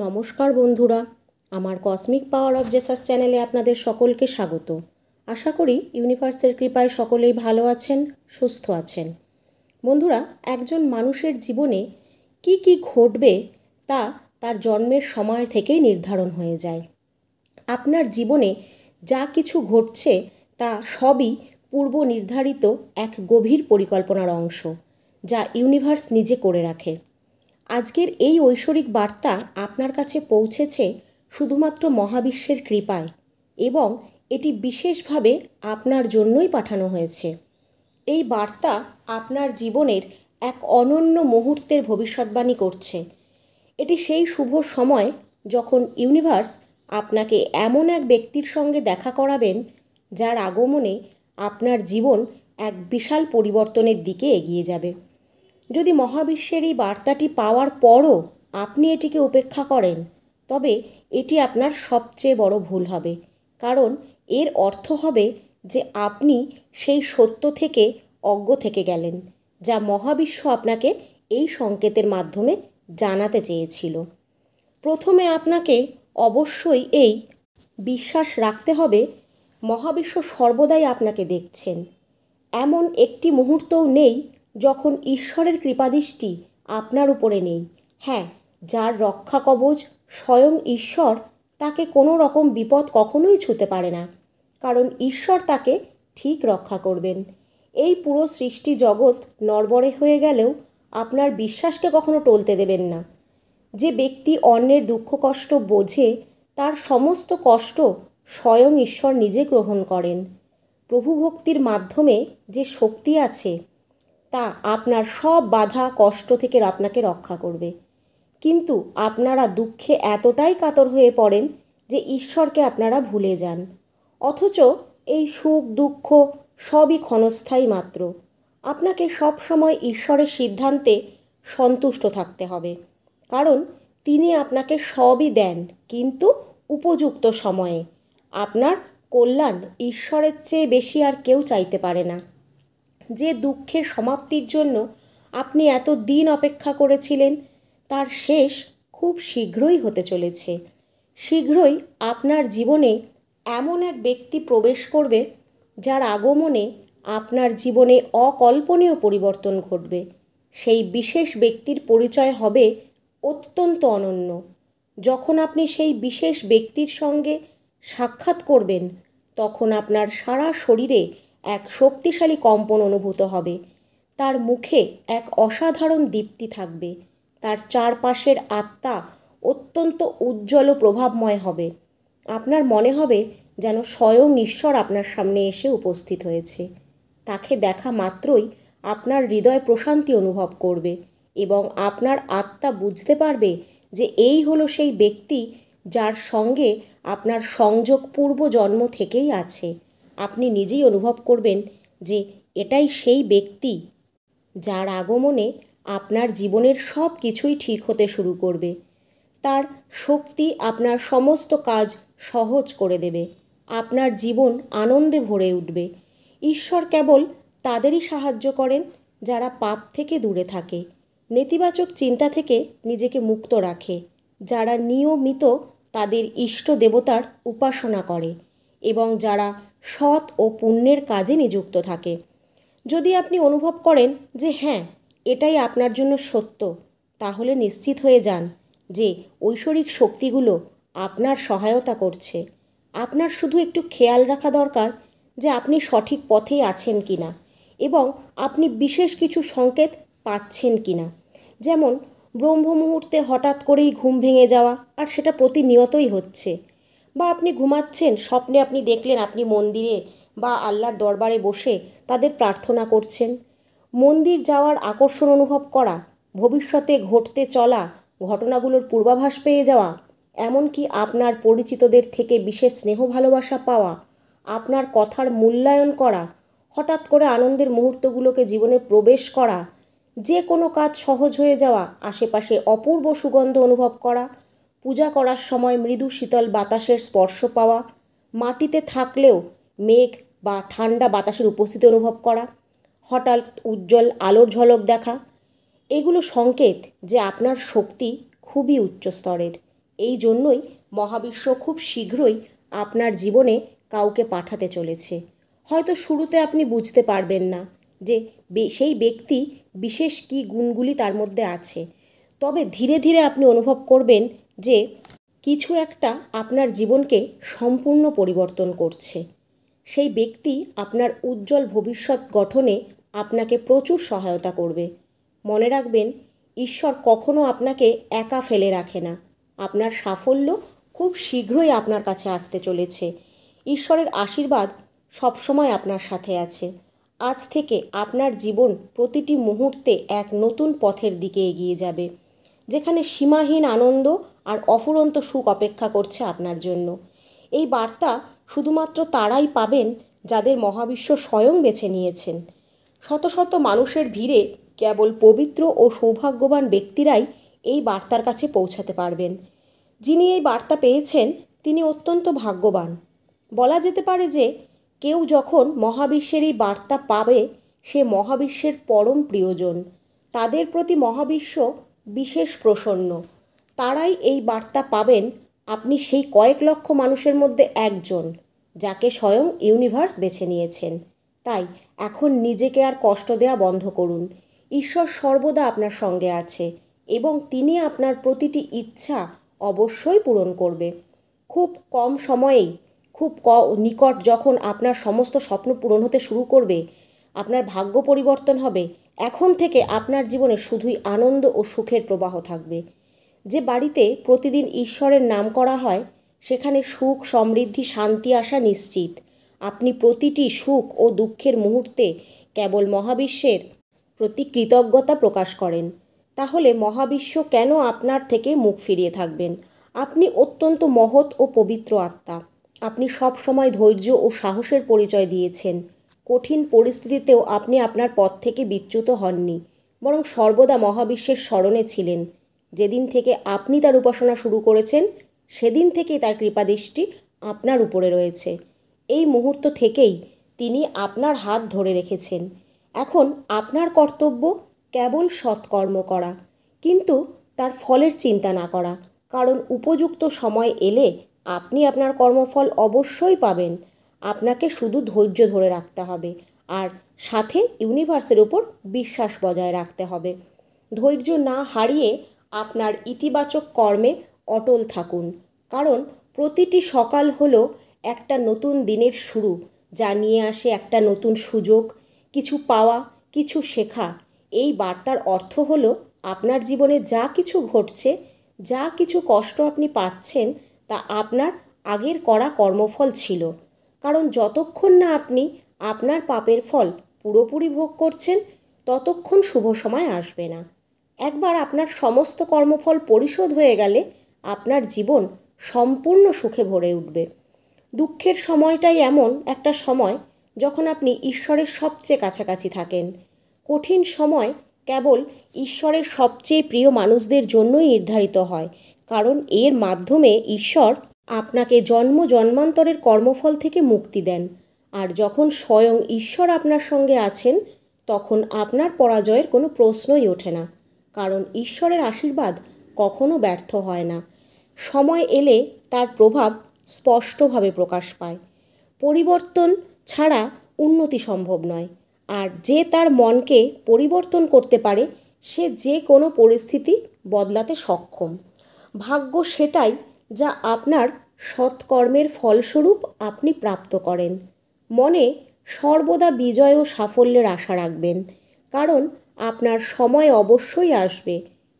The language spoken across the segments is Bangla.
নমস্কার বন্ধুরা, আমার কসমিক পাওয়ার অফ জেসাস চ্যানেলে আপনাদের সকলকে স্বাগত। আশা করি ইউনিভার্সের কৃপায় সকলেই ভালো আছেন, সুস্থ আছেন। বন্ধুরা, একজন মানুষের জীবনে কি কি ঘটবে তা তার জন্মের সময় থেকেই নির্ধারণ হয়ে যায়। আপনার জীবনে যা কিছু ঘটছে তা সবই পূর্ব নির্ধারিত এক গভীর পরিকল্পনার অংশ, যা ইউনিভার্স নিজে করে রাখে। আজকের এই ঐশ্বরিক বার্তা আপনার কাছে পৌঁছেছে শুধুমাত্র মহাবিশ্বের কৃপায়, এবং এটি বিশেষভাবে আপনার জন্যই পাঠানো হয়েছে। এই বার্তা আপনার জীবনের এক অনন্য মুহূর্তের ভবিষ্যৎবাণী করছে। এটি সেই শুভ সময় যখন ইউনিভার্স আপনাকে এমন এক ব্যক্তির সঙ্গে দেখা করাবেন যার আগমনে আপনার জীবন এক বিশাল পরিবর্তনের দিকে এগিয়ে যাবে। যদি মহাবিশ্বের এই বার্তাটি পাওয়ার পরও আপনি এটিকে উপেক্ষা করেন, তবে এটি আপনার সবচেয়ে বড় ভুল হবে, কারণ এর অর্থ হবে যে আপনি সেই সত্য থেকে অজ্ঞ থেকে গেলেন, যা মহাবিশ্ব আপনাকে এই সংকেতের মাধ্যমে জানাতে চেয়েছিল। প্রথমে আপনাকে অবশ্যই এই বিশ্বাস রাখতে হবে, মহাবিশ্ব সর্বদাই আপনাকে দেখছেন। এমন একটি মুহূর্তও নেই যখন ঈশ্বরের কৃপাদৃষ্টি আপনার উপরে নেই। হ্যাঁ, যার রক্ষা কবচ স্বয়ং ঈশ্বর, তাকে কোনো রকম বিপদ কখনোই ছুঁতে পারে না, কারণ ঈশ্বর তাকে ঠিক রক্ষা করবেন। এই পুরো সৃষ্টি জগৎ নড়বড়ে হয়ে গেলেও আপনার বিশ্বাসকে কখনো টলতে দেবেন না। যে ব্যক্তি অন্যের দুঃখ কষ্ট বোঝে, তার সমস্ত কষ্ট স্বয়ং ঈশ্বর নিজে গ্রহণ করেন। প্রভুভক্তির মাধ্যমে যে শক্তি আছে তা আপনার সব বাধা কষ্ট থেকে আপনাকে রক্ষা করবে। কিন্তু আপনারা দুঃখে এতটাই কাতর হয়ে পড়েন যে ঈশ্বরকে আপনারা ভুলে যান। অথচ এই সুখ দুঃখ সবই ক্ষণস্থায়ী মাত্র। আপনাকে সব সময় ঈশ্বরের সিদ্ধান্তে সন্তুষ্ট থাকতে হবে, কারণ তিনি আপনাকে সবই দেন, কিন্তু উপযুক্ত সময়ে। আপনার কল্যাণ ঈশ্বরের চেয়ে বেশি আর কেউ চাইতে পারে না। যে দুঃখের সমাপ্তির জন্য আপনি এত দিন অপেক্ষা করেছিলেন, তার শেষ খুব শীঘ্রই হতে চলেছে। শীঘ্রই আপনার জীবনে এমন এক ব্যক্তি প্রবেশ করবে যার আগমনে আপনার জীবনে অকল্পনীয় পরিবর্তন ঘটবে। সেই বিশেষ ব্যক্তির পরিচয় হবে অত্যন্ত অনন্য। যখন আপনি সেই বিশেষ ব্যক্তির সঙ্গে সাক্ষাৎ করবেন, তখন আপনার সারা শরীরে এক শক্তিশালী কম্পন অনুভূত হবে। তার মুখে এক অসাধারণ দীপ্তি থাকবে। তার চারপাশের আত্মা অত্যন্ত উজ্জ্বল ও প্রভাবময় হবে। আপনার মনে হবে যেন স্বয়ং ঈশ্বর আপনার সামনে এসে উপস্থিত হয়েছে। তাকে দেখা মাত্রই আপনার হৃদয় প্রশান্তি অনুভব করবে, এবং আপনার আত্মা বুঝতে পারবে যে এই হলো সেই ব্যক্তি যার সঙ্গে আপনার সংযোগ পূর্ব জন্ম থেকেই আছে। আপনি নিজেই অনুভব করবেন যে এটাই সেই ব্যক্তি যার আগমনে আপনার জীবনের সব কিছুই ঠিক হতে শুরু করবে। তার শক্তি আপনার সমস্ত কাজ সহজ করে দেবে। আপনার জীবন আনন্দে ভরে উঠবে। ঈশ্বর কেবল তাদেরই সাহায্য করেন যারা পাপ থেকে দূরে থাকে, নেতিবাচক চিন্তা থেকে নিজেকে মুক্ত রাখে, যারা নিয়মিত তাদের ইষ্ট দেবতার উপাসনা করে, এবং যারা সৎ ও পুণ্যের কাজে নিযুক্ত থাকে। যদি আপনি অনুভব করেন যে হ্যাঁ, এটাই আপনার জন্য সত্য, তাহলে নিশ্চিত হয়ে যান যে ঐশ্বরিক শক্তিগুলো আপনার সহায়তা করছে। আপনার শুধু একটু খেয়াল রাখা দরকার যে আপনি সঠিক পথেই আছেন কিনা, এবং আপনি বিশেষ কিছু সংকেত পাচ্ছেন কিনা। যেমন ব্রহ্ম মুহূর্তে হঠাৎ করেই ঘুম ভেঙে যাওয়া, আর সেটা প্রতিনিয়তই হচ্ছে। বা আপনি ঘুমাচ্ছেন, স্বপ্নে আপনি দেখলেন আপনি মন্দিরে বা আল্লাহর দরবারে বসে তাদের প্রার্থনা করছেন। মন্দির যাওয়ার আকর্ষণ অনুভব করা, ভবিষ্যতে ঘটতে চলা ঘটনাগুলোর পূর্বাভাস পেয়ে যাওয়া, এমনকি আপনার পরিচিতদের থেকে বিশেষ স্নেহ ভালোবাসা পাওয়া, আপনার কথার মূল্যায়ন করা, হঠাৎ করে আনন্দের মুহূর্তগুলোকে জীবনে প্রবেশ করা, যে কোনো কাজ সহজ হয়ে যাওয়া, আশেপাশে অপূর্ব সুগন্ধ অনুভব করা, পূজা করার সময় মৃদু শীতল বাতাসের স্পর্শ পাওয়া, মাটিতে থাকলেও মেঘ বা ঠান্ডা বাতাসের উপস্থিতি অনুভব করা, হঠাৎ উজ্জ্বল আলোর ঝলক দেখা, এগুলো সংকেত যে আপনার শক্তি খুবই উচ্চ স্তরের। এই জন্যই মহাবিশ্ব খুব শীঘ্রই আপনার জীবনে কাউকে পাঠাতে চলেছে। হয়তো শুরুতে আপনি বুঝতে পারবেন না যে সেই ব্যক্তি বিশেষ কী গুণগুলি তার মধ্যে আছে, তবে ধীরে ধীরে আপনি অনুভব করবেন যে কিছু একটা আপনার জীবনকে সম্পূর্ণ পরিবর্তন করছে। সেই ব্যক্তি আপনার উজ্জ্বল ভবিষ্যৎ গঠনে আপনাকে প্রচুর সহায়তা করবে। মনে রাখবেন, ঈশ্বর কখনো আপনাকে একা ফেলে রাখে না। আপনার সাফল্য খুব শীঘ্রই আপনার কাছে আসতে চলেছে। ঈশ্বরের আশীর্বাদ সবসময় আপনার সাথে আছে। আজ থেকে আপনার জীবন প্রতিটি মুহূর্তে এক নতুন পথের দিকে এগিয়ে যাবে, যেখানে সীমাহীন আনন্দ আর অফুরন্ত সুখ অপেক্ষা করছে আপনার জন্য। এই বার্তা শুধুমাত্র তারাই পাবেন যাদের মহাবিশ্ব স্বয়ং বেছে নিয়েছেন। শত শত মানুষের ভিড়ে কেবল পবিত্র ও সৌভাগ্যবান ব্যক্তিরাই এই বার্তার কাছে পৌঁছাতে পারবেন। যিনি এই বার্তা পেয়েছেন তিনি অত্যন্ত ভাগ্যবান। বলা যেতে পারে যে কেউ যখন মহাবিশ্বের এই বার্তা পাবে, সে মহাবিশ্বের পরম প্রিয়জন। তাদের প্রতি মহাবিশ্ব বিশেষ প্রসন্ন। তারাই এই বার্তা পাবেন। আপনি সেই কয়েক লক্ষ মানুষের মধ্যে একজন, যাকে স্বয়ং ইউনিভার্স বেছে নিয়েছেন। তাই এখন নিজেকে আর কষ্ট দেওয়া বন্ধ করুন। ঈশ্বর সর্বদা আপনার সঙ্গে আছে এবং তিনি আপনার প্রতিটি ইচ্ছা অবশ্যই পূরণ করবে। খুব কম সময়েই, খুব নিকট যখন আপনার সমস্ত স্বপ্ন পূরণ হতে শুরু করবে, আপনার ভাগ্য পরিবর্তন হবে। এখন থেকে আপনার জীবনে শুধুই আনন্দ ও সুখের প্রবাহ থাকবে। যে বাড়িতে প্রতিদিন ঈশ্বরের নাম করা হয়, সেখানে সুখ, সমৃদ্ধি, শান্তি আসা নিশ্চিত। আপনি প্রতিটি সুখ ও দুঃখের মুহূর্তে কেবল মহাবিশ্বের প্রতি কৃতজ্ঞতা প্রকাশ করেন। তাহলে মহাবিশ্ব কেন আপনার থেকে মুখ ফিরিয়ে থাকবেন? আপনি অত্যন্ত মহৎ ও পবিত্র আত্মা। আপনি সব সময় ধৈর্য ও সাহসের পরিচয় দিয়েছেন। কঠিন পরিস্থিতিতেও আপনি আপনার পথ থেকে বিচ্যুত হননি, বরং সর্বদা মহাবিশ্বের স্মরণে ছিলেন। যেদিন থেকে আপনি তার উপাসনা শুরু করেছেন, সেদিন থেকেই তার কৃপাদৃষ্টি আপনার উপরে রয়েছে। এই মুহূর্ত থেকেই তিনি আপনার হাত ধরে রেখেছেন। এখন আপনার কর্তব্য কেবল সৎকর্ম করা, কিন্তু তার ফলের চিন্তা না করা, কারণ উপযুক্ত সময় এলে আপনি আপনার কর্মফল অবশ্যই পাবেন। আপনাকে শুধু ধৈর্য ধরে রাখতে হবে আর সাথে ইউনিভার্সের উপর বিশ্বাস বজায় রাখতে হবে। ধৈর্য না হারিয়ে আপনার ইতিবাচক কর্মে অটল থাকুন, কারণ প্রতিটি সকাল হলো একটা নতুন দিনের শুরু, যা নিয়ে আসে একটা নতুন সুযোগ, কিছু পাওয়া, কিছু শেখা। এই বার্তার অর্থ হলো আপনার জীবনে যা কিছু ঘটছে, যা কিছু কষ্ট আপনি পাচ্ছেন, তা আপনার আগের করা কর্মফল ছিল। কারণ যতক্ষণ না আপনি আপনার পাপের ফল পুরোপুরি ভোগ করছেন, ততক্ষণ শুভ সময় আসবে না। একবার আপনার সমস্ত কর্মফল পরিশোধ হয়ে গেলে আপনার জীবন সম্পূর্ণ সুখে ভরে উঠবে। দুঃখের সময়টাই এমন একটা সময় যখন আপনি ঈশ্বরের সবচেয়ে কাছাকাছি থাকেন। কঠিন সময় কেবল ঈশ্বরের সবচেয়ে প্রিয় মানুষদের জন্যই নির্ধারিত হয়, কারণ এর মাধ্যমে ঈশ্বর আপনাকে জন্ম জন্মান্তরের কর্মফল থেকে মুক্তি দেন। আর যখন স্বয়ং ঈশ্বর আপনার সঙ্গে আছেন, তখন আপনার পরাজয়ের কোনো প্রশ্নই ওঠে না, কারণ ঈশ্বরের আশীর্বাদ কখনো ব্যর্থ হয় না। সময় এলে তার প্রভাব স্পষ্টভাবে প্রকাশ পায়। পরিবর্তন ছাড়া উন্নতি সম্ভব নয়, আর যে তার মনকে পরিবর্তন করতে পারে, সে যে কোনো পরিস্থিতি বদলাতে সক্ষম। ভাগ্য সেটাই যা আপনার সৎকর্মের ফলস্বরূপ আপনি প্রাপ্ত করেন। মনে সর্বদা বিজয় ও সাফল্যের আশা রাখবেন, কারণ আপনার সময় অবশ্যই আসবে।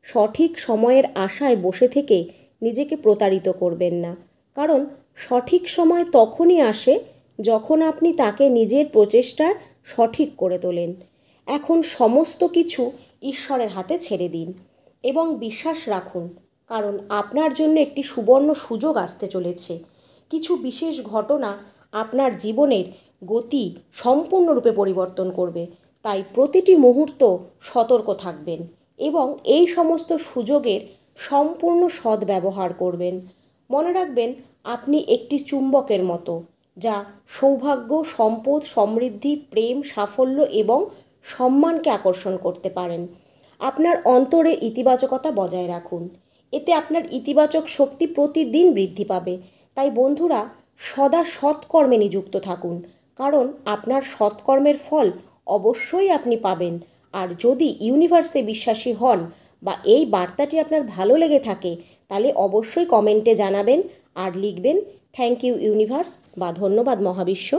সঠিক সময়ের আশায় বসে থেকে নিজেকে প্রতারিত করবেন না, কারণ সঠিক সময় তখনই আসে যখন আপনি তাকে নিজের প্রচেষ্টার সঠিক করে তোলেন। এখন সমস্ত কিছু ঈশ্বরের হাতে ছেড়ে দিন এবং বিশ্বাস রাখুন, কারণ আপনার জন্য একটি সুবর্ণ সুযোগ আসতে চলেছে। কিছু বিশেষ ঘটনা আপনার জীবনের গতি সম্পূর্ণরূপে পরিবর্তন করবে। তাই প্রতিটি মুহূর্ত সতর্ক থাকবেন এবং এই সমস্ত সুযোগের সম্পূর্ণ সদ্ব্যবহার করবেন। মনে রাখবেন, আপনি একটি চুম্বকের মতো, যা সৌভাগ্য, সম্পদ, সমৃদ্ধি, প্রেম, সাফল্য এবং সম্মানকে আকর্ষণ করতে পারেন। আপনার অন্তরে ইতিবাচকতা বজায় রাখুন এতে আপনার ইতিবাচক শক্তি প্রতিদিন বৃদ্ধি পাবে। তাই বন্ধুরা, সদা সৎকর্মে নিযুক্ত থাকুন, কারণ আপনার সৎকর্মের ফল অবশ্যই আপনি পাবেন। আর যদি ইউনিভার্সে বিশ্বাসী হন বা এই বার্তাটি আপনার ভালো লেগে থাকে, তাহলে অবশ্যই কমেন্টে জানাবেন আর লিখবেন থ্যাংক ইউ ইউনিভার্স বা ধন্যবাদ মহাবিশ্ব।